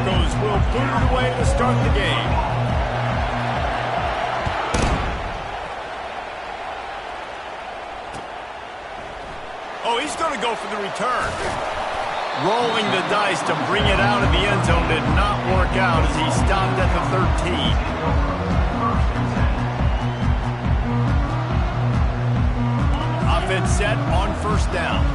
Broncos will put it away to start the game. Oh, he's going to go for the return. Rolling the dice to bring it out of the end zone did not work out as he stopped at the 13. Offense set on first down.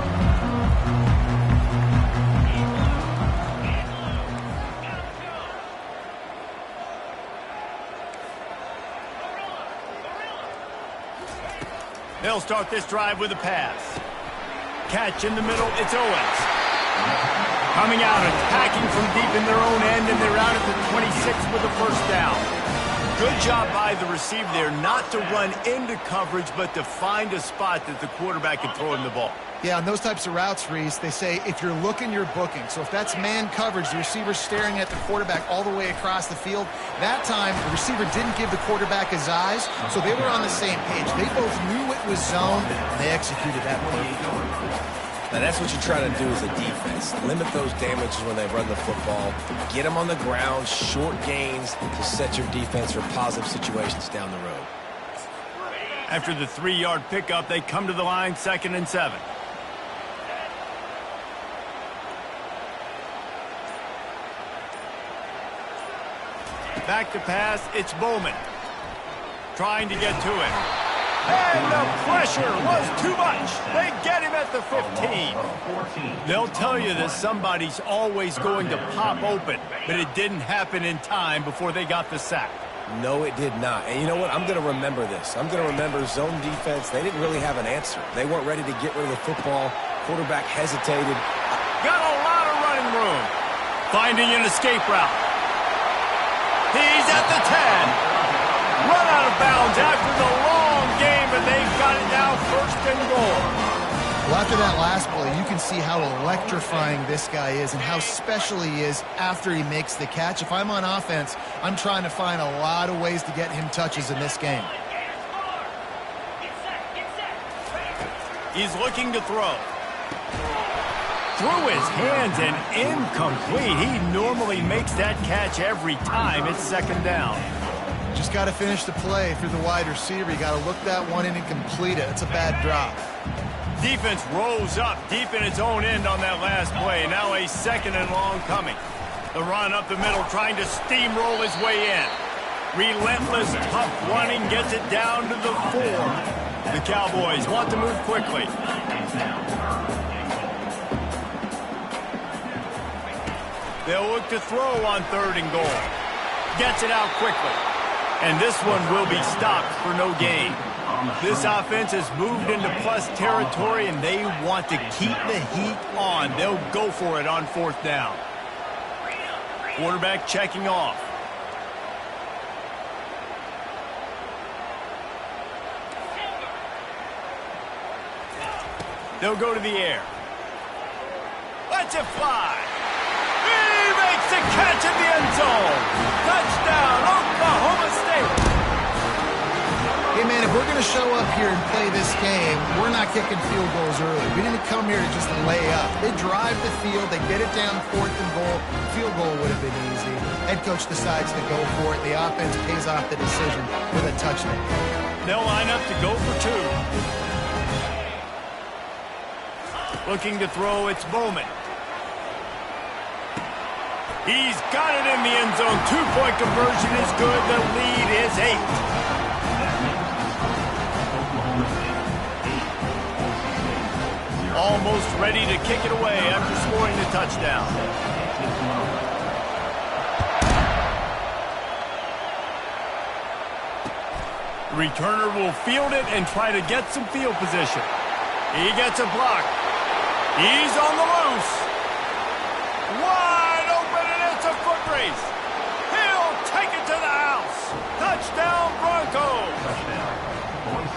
They'll start this drive with a pass. Catch in the middle, it's Owens. Coming out, attacking from deep in their own end, and they're out at the 26 with a first down. Good job by the receiver there not to run into coverage, but to find a spot that the quarterback can throw him the ball. Yeah, on those types of routes, Reese, they say if you're looking, you're booking. So if that's man coverage, the receiver's staring at the quarterback all the way across the field. That time, the receiver didn't give the quarterback his eyes, so they were on the same page. They both knew it was zone, and they executed that perfectly. Now, that's what you try to do as a defense. Limit those damages when they run the football. Get them on the ground, short gains to set your defense for positive situations down the road. After the 3-yard pickup, they come to the line, 2nd and 7. Back to pass, it's Bowman. Trying to get to it. And the pressure was too much. They get him at the 15. They'll tell you that somebody's always going to pop open, but it didn't happen in time before they got the sack. No, it did not. And you know what? I'm going to remember this. I'm going to remember zone defense. They didn't really have an answer. They weren't ready to get rid of the football. Quarterback hesitated. Got a lot of running room. Finding an escape route. He's at the 10. Run out of bounds after the long game, but they've got it now 1st and goal. Well, after that last play, you can see how electrifying this guy is and how special he is after he makes the catch. If I'm on offense, I'm trying to find a lot of ways to get him touches in this game. He's looking to throw. Through his hands and incomplete. He normally makes that catch every time. It's 2nd down. Just got to finish the play through the wide receiver. You got to look that one in and complete it. It's a bad drop. Defense rose up deep in its own end on that last play. Now a 2nd and long coming. The run up the middle, trying to steamroll his way in. Relentless, tough running, gets it down to the 4. The Cowboys want to move quickly. They'll look to throw on 3rd and goal. Gets it out quickly. And this one will be stopped for no gain. This offense has moved into plus territory, and they want to keep the heat on. They'll go for it on 4th down. Quarterback checking off. They'll go to the air. Lets it fly. He makes the catch in the end zone. Touchdown, Oklahoma State. Hey, man, if we're going to show up here and play this game, we're not kicking field goals early. We didn't come here to just lay up. They drive the field. They get it down 4th and goal. Field goal would have been easy. Head coach decides to go for it. The offense pays off the decision with a touchdown. They'll line up to go for 2. Looking to throw, it's Bowman. He's got it in the end zone. 2-point conversion is good. The lead is 8. Almost ready to kick it away after scoring the touchdown. The returner will field it and try to get some field position. He gets a block. He's on the loose. Wide open, and it's a foot race. He'll take it to the house. Touchdown, Broncos.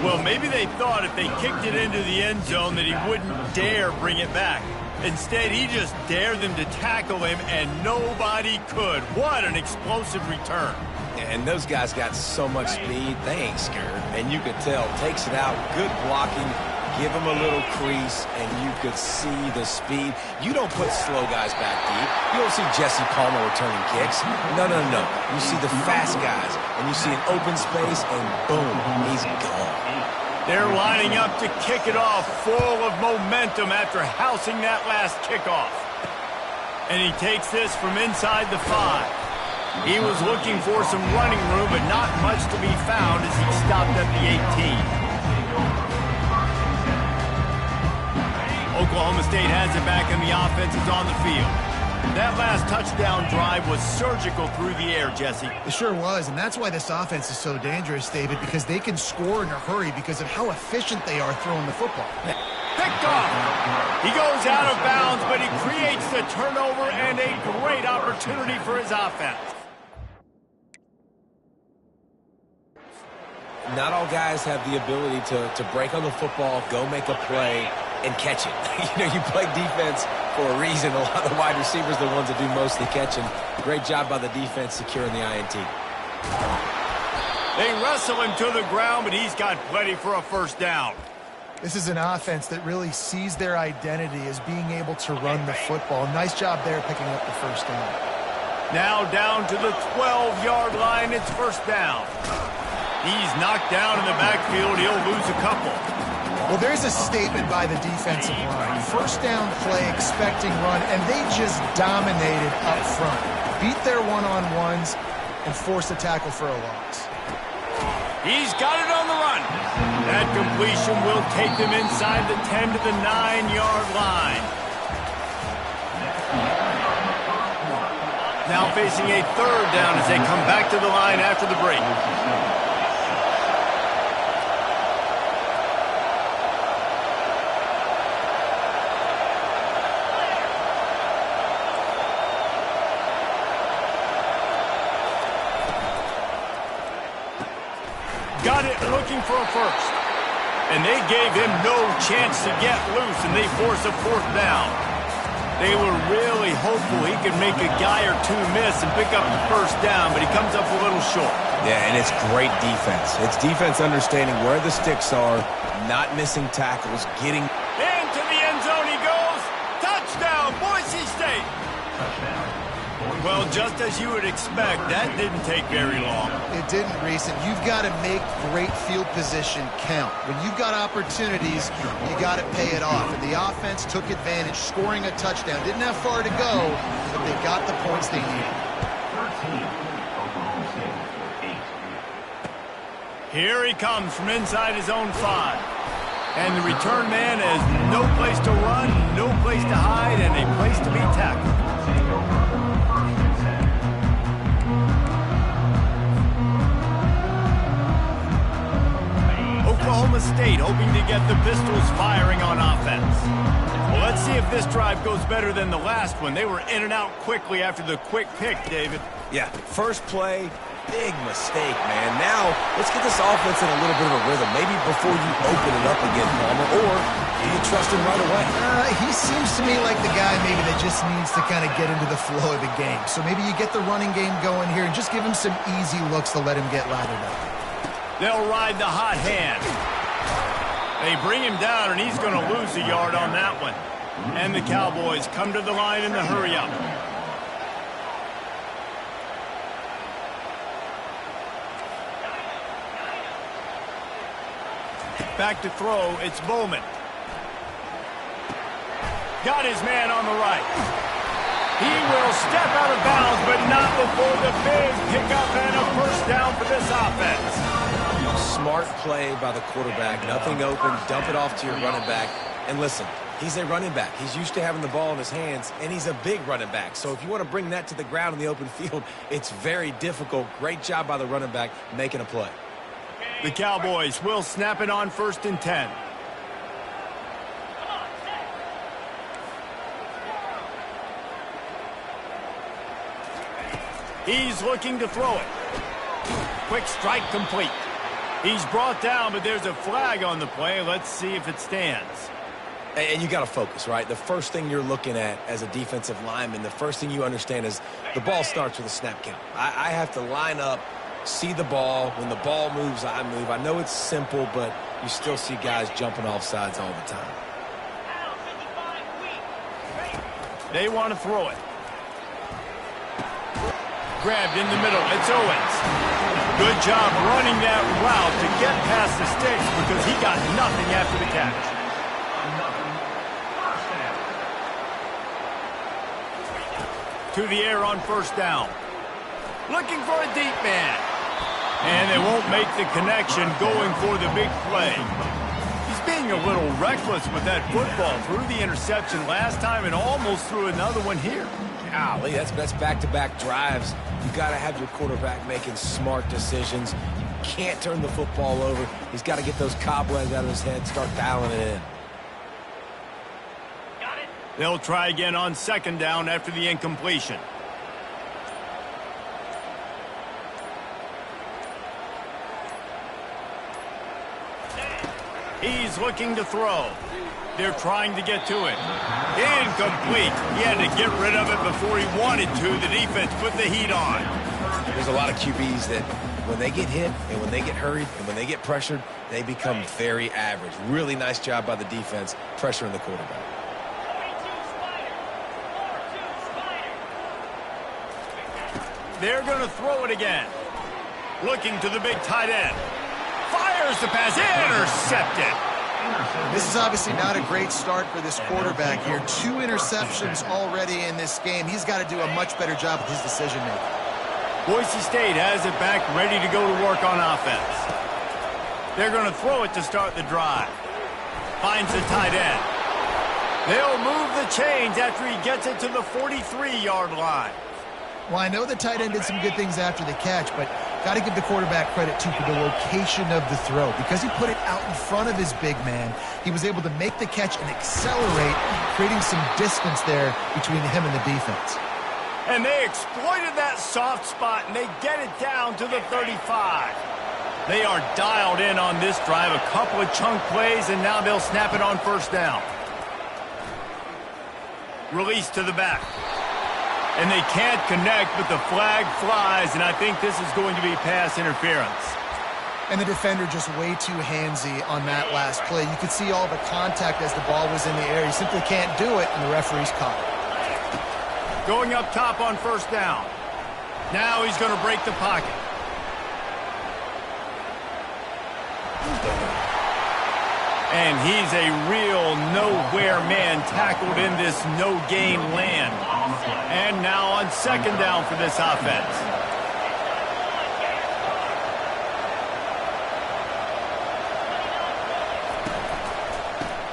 Well, maybe they thought if they kicked it into the end zone that he wouldn't dare bring it back. Instead, he just dared them to tackle him, and nobody could. What an explosive return. And those guys got so much speed, they ain't scared. And you could tell, takes it out, good blocking, give him a little crease, and you could see the speed. You don't put slow guys back deep. You don't see Jesse Palmer returning kicks. No. You see the fast guys, and you see an open space, and boom, he's gone. They're lining up to kick it off, full of momentum after housing that last kickoff. And he takes this from inside the 5. He was looking for some running room, but not much to be found as he stopped at the 18. Oklahoma State has it back, and the offense is on the field. That last touchdown drive was surgical through the air, Jesse. It sure was, and that's why this offense is so dangerous, David, because they can score in a hurry because of how efficient they are throwing the football. Picked off. He goes out of bounds, but he creates the turnover and a great opportunity for his offense. Not all guys have the ability to break on the football, go make a play, and catch it. You play defense for a reason. A lot of the wide receivers are the ones that do most of the catching. Great job by the defense securing the INT. They wrestle him to the ground, but he's got plenty for a first down. This is an offense that really sees their identity as being able to run the football. Nice job there picking up the first down. Now down to the 12-yard line. It's first down. He's knocked down in the backfield. He'll lose a couple. Well, there's a statement by the defensive line. First down play, expecting run, and they just dominated up front. Beat their one-on-ones and forced a tackle for a loss. He's got it on the run. That completion will take them inside the 10 to the 9-yard line. Now facing a third down as they come back to the line after the break. Got it looking for a first. And they gave him no chance to get loose, and they force a fourth down. They were really hopeful he could make a guy or two miss and pick up the first down, but he comes up a little short. Yeah, and it's great defense. It's defense understanding where the sticks are, not missing tackles, getting... Into the end zone he goes. Touchdown, Boise State. Well, just as you would expect, that didn't take very long. It didn't, Reese, and you've got to make great field position count. When you've got opportunities, you got to pay it off. And the offense took advantage, scoring a touchdown. Didn't have far to go, but they got the points they needed. Here he comes from inside his own 5. And the return man has no place to run, no place to hide, and a place to be tackled. Oklahoma State hoping to get the pistols firing on offense. Well, let's see if this drive goes better than the last one. They were in and out quickly after the quick pick, David. Yeah, first play, big mistake, man. Now, let's get this offense in a little bit of a rhythm. Maybe before you open it up again, Palmer, or do you trust him right away? He seems to me like the guy maybe that just needs to kind of get into the flow of the game. So maybe you get the running game going here and just give him some easy looks to let him get lathered up. They'll ride the hot hand. They bring him down, and he's going to lose a yard on that one. And the Cowboys come to the line in the hurry-up. Back to throw, it's Bowman. Got his man on the right. He will step out of bounds, but not before the big pickup and a first down for this offense. Smart play by the quarterback. Nothing open. Dump it off to your running back. And listen, he's a running back. He's used to having the ball in his hands, and he's a big running back. So if you want to bring that to the ground in the open field, it's very difficult. Great job by the running back making a play. The Cowboys will snap it on 1st and 10. He's looking to throw it. Quick strike complete. He's brought down, but there's a flag on the play. Let's see if it stands. And you got to focus, right? The first thing you're looking at as a defensive lineman, the first thing you understand is the ball starts with a snap count. I have to line up, see the ball. When the ball moves, I move. I know it's simple, but you still see guys jumping off sides all the time. They want to throw it. Grabbed in the middle. It's Owens. Good job running that route to get past the sticks because he got nothing after the catch. To the air on first down. Looking for a deep man. And they won't make the connection going for the big play. He's being a little reckless with that football. Threw the interception last time and almost threw another one here. Golly, that's back-to-back drives. You got to have your quarterback making smart decisions. You can't turn the football over. He's got to get those cobwebs out of his head, start dialing it in. They'll try again on second down after the incompletion. He's looking to throw. They're trying to get to it. Incomplete. He had to get rid of it before he wanted to. The defense put the heat on. There's a lot of QBs that when they get hit and when they get hurried and when they get pressured, they become very average. Really nice job by the defense pressuring the quarterback. They're going to throw it again. Looking to the big tight end. Fires the pass. Intercepted. This is obviously not a great start for this quarterback here. 2 interceptions already in this game. He's got to do a much better job with his decision-making. Boise State has it back, ready to go to work on offense. They're going to throw it to start the drive. Finds the tight end. They'll move the chains after he gets it to the 43-yard line. Well, I know the tight end did some good things after the catch, but got to give the quarterback credit, too, for the location of the throw. Because he put it out in front of his big man, he was able to make the catch and accelerate, creating some distance there between him and the defense. And they exploited that soft spot, and they get it down to the 35. They are dialed in on this drive. A couple of chunk plays, and now they'll snap it on first down. Release to the back. And they can't connect, but the flag flies, and I think this is going to be pass interference. And the defender just way too handsy on that last play. You could see all the contact as the ball was in the air. He simply can't do it, and the referee's caught it. Going up top on first down. Now he's going to break the pocket. And he's a real nowhere man tackled in this no-gain land. And now on second down for this offense.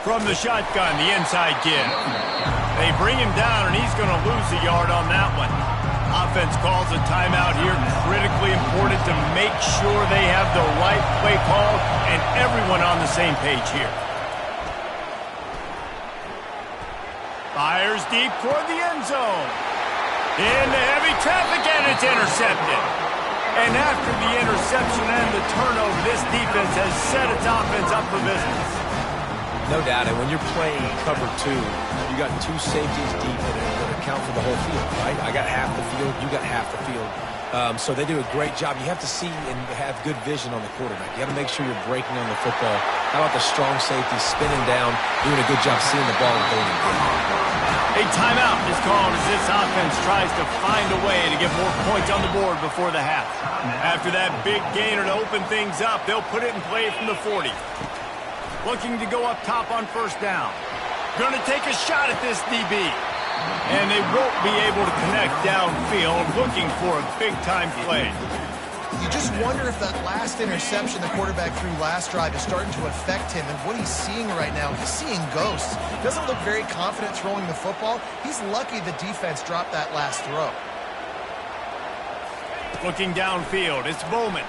From the shotgun, the inside give. They bring him down, and he's going to lose a yard on that one. Offense calls a timeout here. Critically important to make sure they have the right play call and everyone on the same page here. Fires deep toward the end zone. Into heavy traffic, and it's intercepted. And after the interception and the turnover, this defense has set its offense up for business. No doubt, and when you're playing cover 2, you got 2 safeties deep that account for the whole field, right? I got half the field, you got half the field. So they do a great job. You have to see and have good vision on the quarterback. You got to make sure you're breaking on the football. How about the strong safety spinning down, doing a good job seeing the ball and going in. A timeout is called as this offense tries to find a way to get more points on the board before the half. After that big gainer to open things up, they'll put it in play from the 40. Looking to go up top on first down. Going to take a shot at this DB. And they won't be able to connect downfield, looking for a big-time play. You just wonder if that last interception the quarterback threw last drive is starting to affect him and what he's seeing right now. He's seeing ghosts. Doesn't look very confident throwing the football. He's lucky the defense dropped that last throw. Looking downfield, it's Bowman.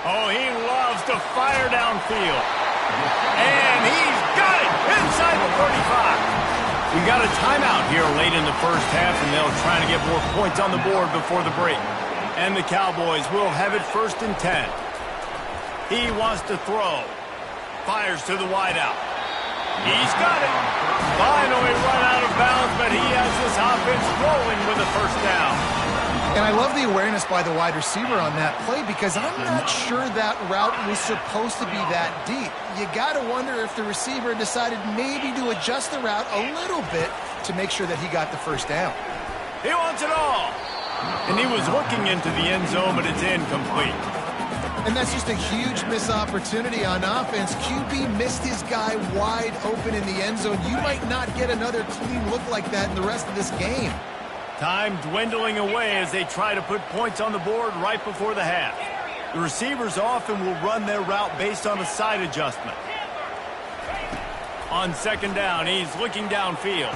Oh, he loves to fire downfield. And he's got it inside the 35. We got a timeout here late in the first half, and they'll try to get more points on the board before the break. And the Cowboys will have it 1st and 10. He wants to throw. Fires to the wideout. He's got it. Finally run out of bounds, but he has this offense rolling with a first down. And I love the awareness by the wide receiver on that play because I'm not sure that route was supposed to be that deep. You got to wonder if the receiver decided maybe to adjust the route a little bit to make sure that he got the first down. He wants it all. And he was looking into the end zone, but it's incomplete. And that's just a huge missed opportunity on offense. QB missed his guy wide open in the end zone. You might not get another clean look like that in the rest of this game. Time dwindling away as they try to put points on the board right before the half. The receivers often will run their route based on a side adjustment. On second down, he's looking downfield.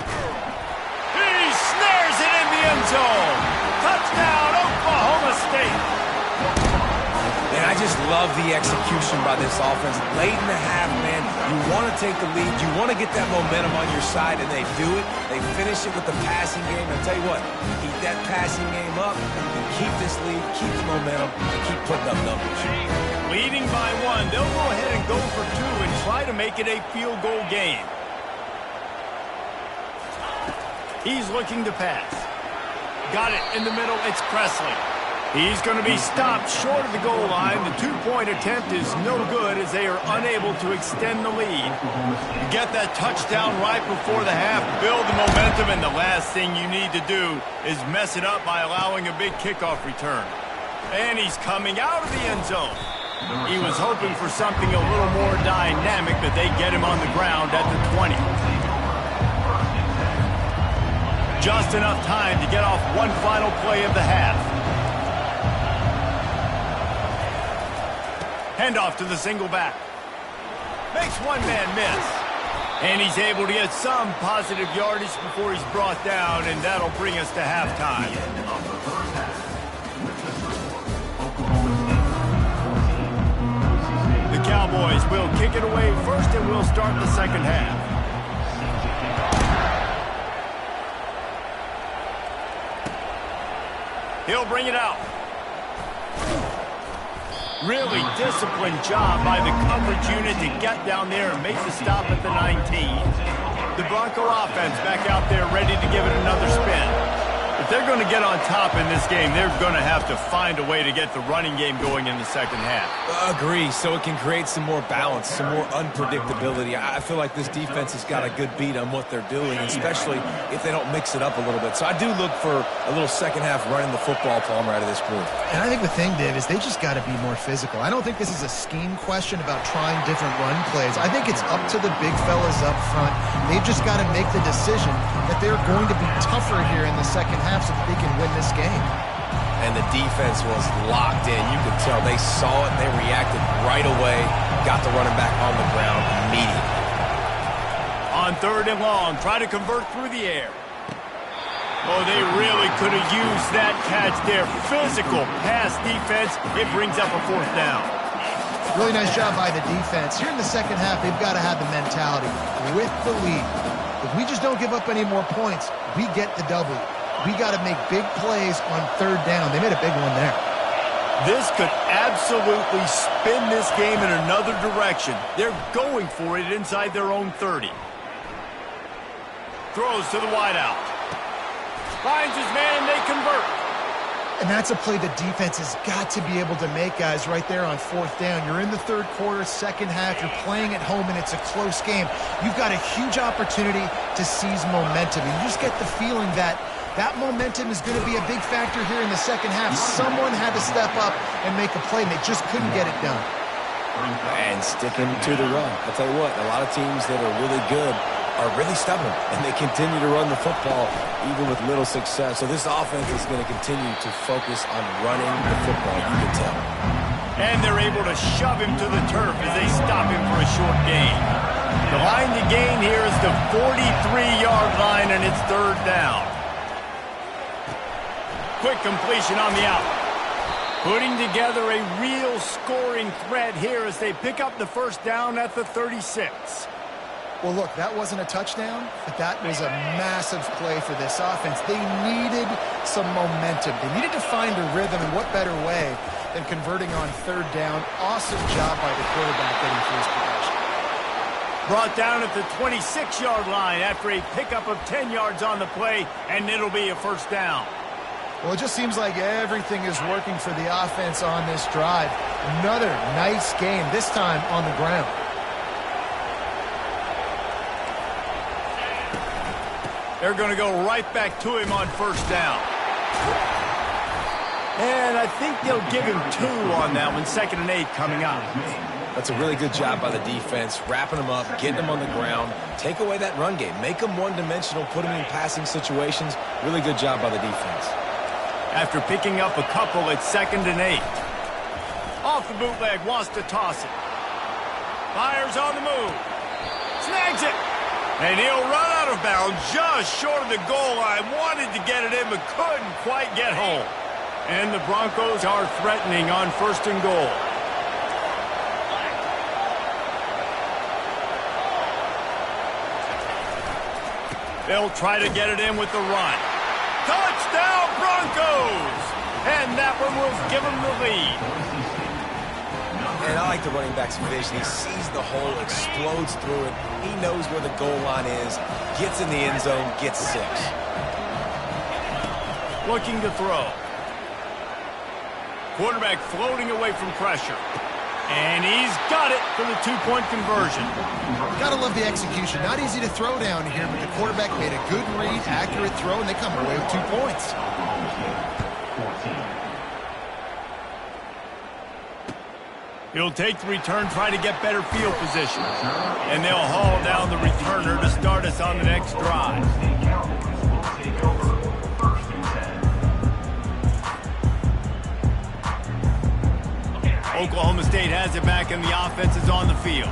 He snares it in the end zone. Touchdown, Oklahoma State. And I just love the execution by this offense. Late in the half, man, you want to take the lead. You want to get that momentum on your side, and they do it. They finish it with the passing game. I'll tell you what, keep that passing game up. You keep this lead, keep the momentum, and keep putting up numbers. Leading by one, they'll go ahead and go for two and try to make it a field goal game. He's looking to pass. Got it in the middle. It's Presley. He's going to be stopped short of the goal line. The two-point attempt is no good as they are unable to extend the lead. You get that touchdown right before the half, build the momentum, and the last thing you need to do is mess it up by allowing a big kickoff return. And he's coming out of the end zone. He was hoping for something a little more dynamic, but they get him on the ground at the 20. Just enough time to get off one final play of the half. Handoff to the single back. Makes one man miss. And he's able to get some positive yardage before he's brought down, and that'll bring us to halftime. The Cowboys will kick it away first, and we'll start the second half. He'll bring it out. Really disciplined job by the coverage unit to get down there and make the stop at the 19. The Bronco offense back out there ready to give it another spin. If they're going to get on top in this game, they're going to have to find a way to get the running game going in the second half. Agree, so it can create some more balance, some more unpredictability. I feel like this defense has got a good beat on what they're doing, especially if they don't mix it up a little bit. So I do look for a little second half running the football Palmer out of this group. And I think the thing, Dave, is they just got to be more physical. I don't think this is a scheme question about trying different run plays. I think it's up to the big fellas up front. They've just got to make the decision that they're going to be tougher here in the second half so that they can win this game. And the defense was locked in. You could tell they saw it. They reacted right away. Got the running back on the ground immediately. On third and long, try to convert through the air. Oh, they really could have used that catch there. Physical pass defense. It brings up a fourth down. Really nice job by the defense. Here in the second half, they've got to have the mentality with the lead. If we just don't give up any more points, we get the W. We got to make big plays on third down. They made a big one there. This could absolutely spin this game in another direction. They're going for it inside their own 30. Throws to the wideout. Finds his man, they convert. And that's a play the defense has got to be able to make, guys, right there on fourth down. You're in the third quarter, second half. You're playing at home, and it's a close game. You've got a huge opportunity to seize momentum. And you just get the feeling that that momentum is going to be a big factor here in the second half. Someone had to step up and make a play, and they just couldn't get it done. And sticking to the run. I'll tell you what, a lot of teams that are really good are really stubborn, and they continue to run the football even with little success. So this offense is going to continue to focus on running the football, you can tell. And they're able to shove him to the turf as they stop him for a short gain. The line to gain here is the 43-yard line, and it's third down. Quick completion on the out. Putting together a real scoring threat here as they pick up the first down at the 36. Well, look, that wasn't a touchdown, but that was a massive play for this offense. They needed some momentum. They needed to find a rhythm, and what better way than converting on third down. Awesome job by the quarterback getting first possession. Brought down at the 26-yard line after a pickup of 10 yards on the play, and it'll be a first down. Well, it just seems like everything is working for the offense on this drive. Another nice game, this time on the ground. They're going to go right back to him on first down. And I think they'll give him 2 on that one, 2nd and 8 coming up. That's a really good job by the defense, wrapping them up, getting them on the ground. Take away that run game. Make them one-dimensional, put them in passing situations. Really good job by the defense. After picking up a couple, it's 2nd and 8. Off the bootleg, wants to toss it. Fires on the move. Snags it. And he'll run out of bounds just short of the goal line. Wanted to get it in, but couldn't quite get home. And the Broncos are threatening on 1st and goal. They'll try to get it in with the run. Touchdown, Broncos! And that one will give them the lead. And I like the running back's vision. He sees the hole, explodes through it. He knows where the goal line is, gets in the end zone, gets 6. Looking to throw. Quarterback floating away from pressure. And he's got it for the 2-point conversion. Gotta love the execution. Not easy to throw down here, but the quarterback made a good read, accurate throw, and they come away with 2 points. He'll take the return, try to get better field position. And they'll haul down the returner to start us on the next drive. Oklahoma State has it back and the offense is on the field.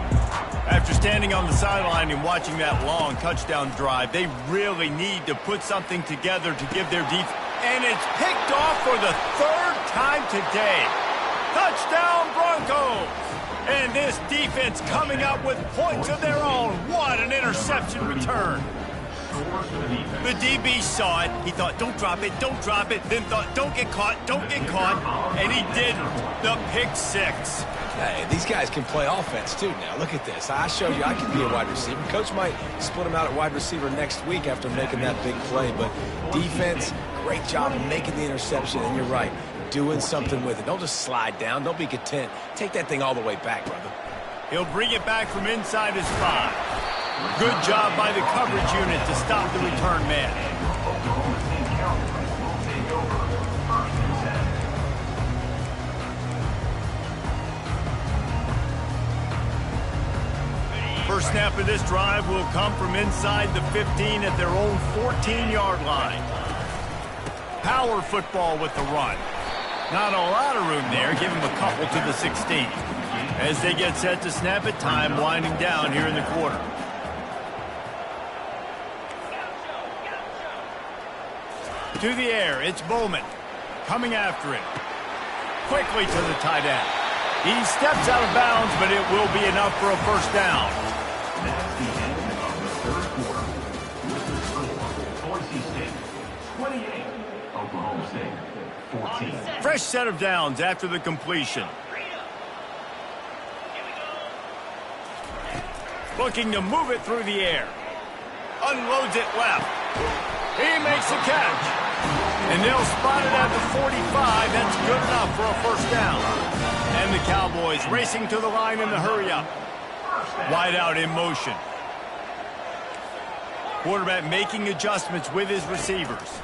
After standing on the sideline and watching that long touchdown drive, they really need to put something together to give their defense. And it's picked off for the 3rd time today. Touchdown, Broncos! And this defense coming up with points of their own. What an interception return. The DB saw it. He thought, don't drop it, don't drop it. Then thought, don't get caught, don't get caught. And he didn't. The pick 6. Hey, these guys can play offense, too, now. Look at this. I showed you I can be a wide receiver. Coach might split him out at wide receiver next week after making that big play. But defense, great job making the interception. And you're right, doing something with it. Don't just slide down. Don't be content. Take that thing all the way back, brother. He'll bring it back from inside his 5. Good job by the coverage unit to stop the return man. First snap of this drive will come from inside the 15 at their own 14-yard line. Power football with the run. Not a lot of room there. Give him a couple to the 16. As they get set to snap it, time winding down here in the quarter. To the air, it's Bowman. Coming after it. Quickly to the tight end. He steps out of bounds, but it will be enough for a first down. That's the end of the 3rd quarter. With the score, Boise State 28, Oklahoma State 14. Fresh set of downs after the completion. Looking to move it through the air. Unloads it left. He makes the catch. And they'll spot it at the 45. That's good enough for a first down. And the Cowboys racing to the line in the hurry-up. Wide out in motion. Quarterback making adjustments with his receivers.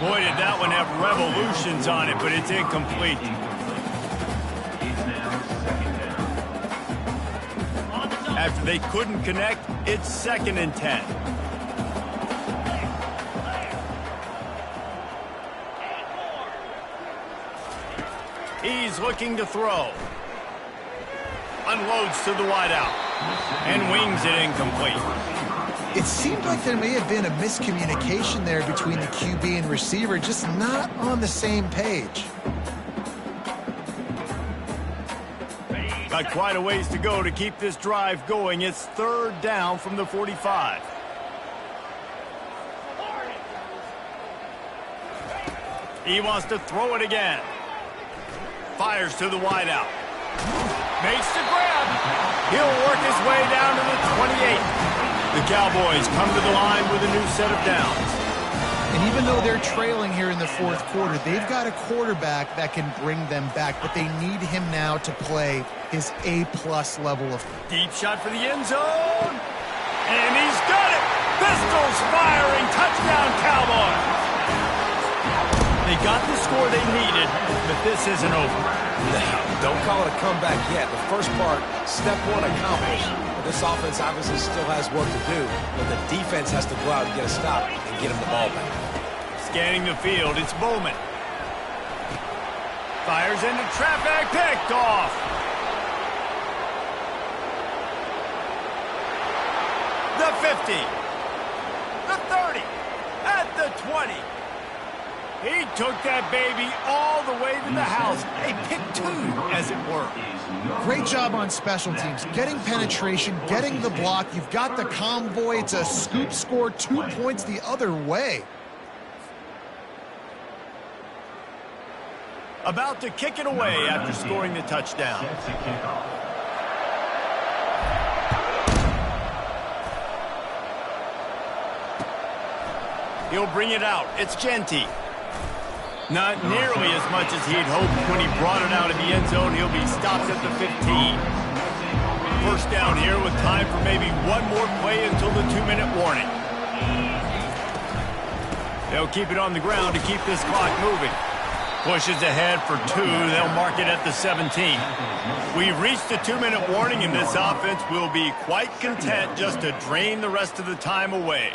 Boy, did that one have revolutions on it, but it's incomplete. After they couldn't connect, it's 2nd and 10. He's looking to throw. Unloads to the wideout. And wings it incomplete. It seemed like there may have been a miscommunication there between the QB and receiver, just not on the same page. Got quite a ways to go to keep this drive going. It's 3rd down from the 45. He wants to throw it again. Fires to the wideout. Makes the grab. He'll work his way down to the 28. The Cowboys come to the line with a new set of downs. And even though they're trailing here in the fourth quarter, they've got a quarterback that can bring them back, but they need him now to play his A-plus level of... Deep shot for the end zone. And he's got it. Pistols firing. Touchdown, Cowboys. They got the score they needed, but this isn't over. Don't call it a comeback yet. The first part, step one accomplished. This offense obviously still has work to do, but the defense has to go out and get a stop and get him the ball back. Scanning the field, it's Bowman. Fires into traffic, picked off. The 50. The 30. At the 20. He took that baby all the way to the house. A pick two, as it were. Great job on special teams. Getting penetration, getting the block. You've got the convoy. It's a scoop score, 2 points the other way. About to kick it away after scoring the touchdown. He'll bring it out. It's Genty. Not nearly as much as he'd hoped when he brought it out of the end zone. He'll be stopped at the 15. First down here with time for maybe one more play until the 2-minute warning. They'll keep it on the ground to keep this clock moving. Pushes ahead for 2. They'll mark it at the 17. We've reached the 2-minute warning, and this offense will be quite content just to drain the rest of the time away.